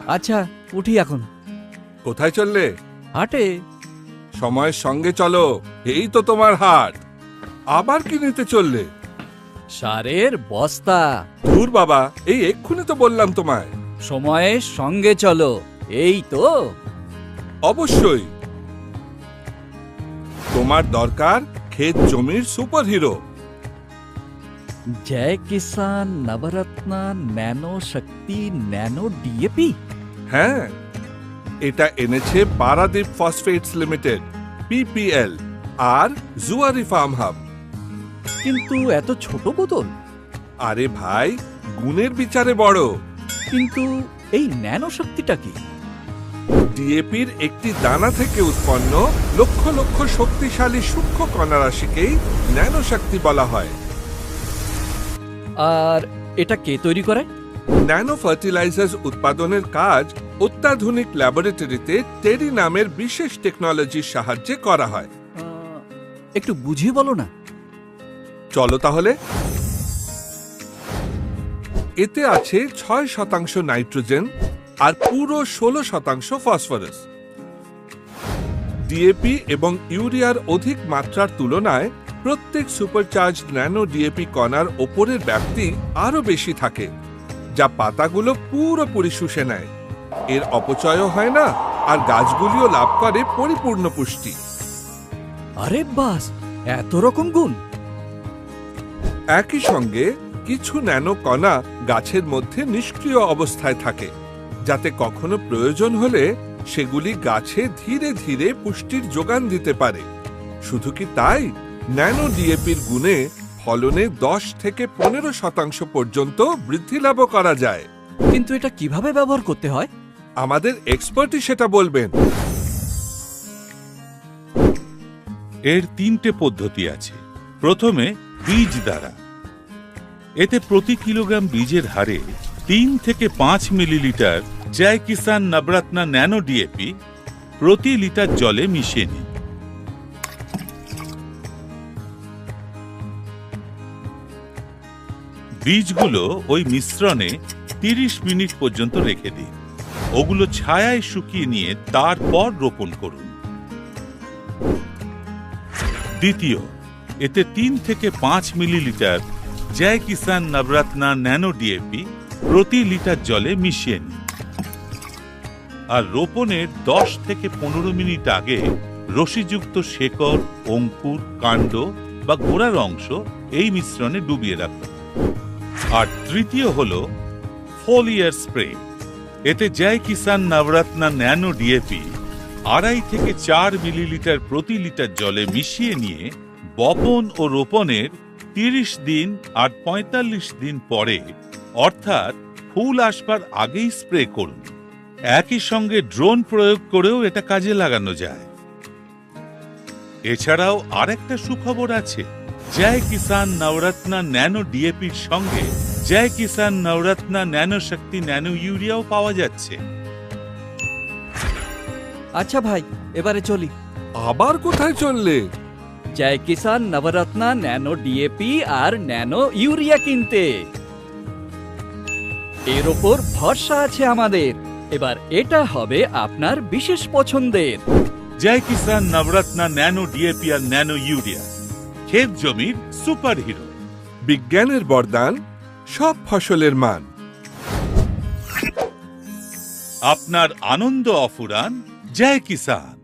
আচ্ছা, উঠি এখন। কোথায় চললে? হাটে। সময়ের সঙ্গে চলো, এই তো তোমার হাট। আবার কি নিতে চললে? সারের বস্তা। ধুর বাবা, এই এক্ষুনি তো বললাম তোমায়। সময়ের সঙ্গে চলো, এই তো। অবশ্যই। তোমার দরকার ক্ষেত জমির সুপারহিরো। জয় কিষান নবরত্ন ন্যানো শক্তি ন্যানো ডিএপি। হ্যাঁ, এটা এনেছে পারাদীপ ফসফেটস লিমিটেড, পিপিএল, আর জুয়ারি ফার্ম হাব। কিন্তু এত ছোট বোতল। আরে ভাই, গুণের বিচারে বড়। কিন্তু এই ন্যানো শক্তিটা কি? ডিএপির একটি দানা থেকে উৎপন্ন লক্ষ লক্ষ শক্তিশালী সূক্ষ্ম কণারাশিকেই ন্যানো শক্তি বলা হয়। আর এটা কে তৈরি করে? ন্যানো ফার্টিলাইজার্স উৎপাদনের কাজ অত্যাধুনিক ল্যাবরেটরিতে টেরি নামের বিশেষ টেকনোলজির সাহায্যে করা হয়। একটু বুঝিয়ে বলো না। চলো তাহলে। এতে আছে ৬% নাইট্রোজেন আর পুরো ১৬% ফসফরাস। ডিএপি এবং ইউরিয়ার অধিক মাত্রার তুলনায় প্রত্যেক সুপারচার্জ ন্যানো ডিএপি কণার ওপরের ব্যাপ্তি আরো বেশি থাকে, যা পাতাগুলো পুরোপুরি শুষে নেয়। এর অপচয়ও হয় না, আর গাছগুলিও লাভ করে পরিপূর্ণ পুষ্টি। আরে বাস, এত রকম গুণ! একই সঙ্গে কিছু ন্যানো কণা গাছের মধ্যে নিষ্ক্রিয় অবস্থায় থাকে, যাতে কখনো প্রয়োজন হলে সেগুলি গাছে ধীরে ধীরে পুষ্টির যোগান দিতে পারে। শুধু কি তাই, ন্যানো ডিএপির গুণে ফলনে ১০ থেকে ১৫% পর্যন্ত বৃদ্ধি লাভ করা যায়। কিন্তু এটা কিভাবে ব্যবহার করতে হয়? আমাদের এক্সপার্টই সেটা বলবেন। এর ৩টে পদ্ধতি আছে। প্রথমে বীজ দ্বারা। এতে প্রতি কিলোগ্রাম বীজের হারে ৩ থেকে ৫ মিলিলিটার জয় কিষান নবরত্ন ন্যানো ডিএপি প্রতি লিটার জলে মিশিয়ে নিন। বীজগুলো ওই মিশ্রণে ৩০ মিনিট পর্যন্ত রেখে দিন। ওগুলো ছায়ায় শুকিয়ে নিয়ে তারপর রোপণ করুন। দ্বিতীয়, এতে ৩ থেকে ৫ মিলিলিটার জয় কিষান নবরত্ন ন্যানো ডিএপি প্রতি লিটার জলে মিশিয়ে নিন। আর রোপণের ১০ থেকে ১৫ মিনিট আগে রশিযুক্ত শেকড়, অঙ্কুর, কাণ্ড বা গোড়ার অংশ এই মিশ্রণে ডুবিয়ে রাখুন। আর তৃতীয় হল ফোলিয়ার স্প্রে। এতে জয় কিষান নবরত্ন ন্যানো ডিএপি ২.৫ থেকে ৪ মিলিলিটার প্রতি লিটার জলে মিশিয়ে নিয়ে বপন ও রোপণের ৩০ দিন আর ৪৫ দিন পরে, অর্থাৎ ফুল আসবার আগেই স্প্রে করুন। একই সঙ্গে ড্রোন প্রয়োগ করেও এটা কাজে লাগানো যায়। এছাড়াও আরেকটা সুখবর আছে। জয় কিষান নবরত্ন ন্যানো ডিএপির সঙ্গে জয় কিষান নবরত্ন ন্যানো শক্তি ন্যানো ইউরিয়াও পাওয়া যাচ্ছে। আচ্ছা ভাই, এবারে চলি। আবার কোথায় চললে? জয় কিষান নবরত্ন ন্যানো ডিএপি আর ন্যানো ইউরিয়া কিনতে। এর ওপর ভরসা আছে আমাদের। এবার এটা হবে আপনার বিশেষ পছন্দের। জয় কিষান নবরত্ন ন্যানো ডিএপি আর ন্যানো ইউরিয়া, ক্ষেত জমির সুপারহিরো। বিজ্ঞানের বরদান, সব ফসলের মান। আপনার আনন্দ অফুরান জয় কিষান।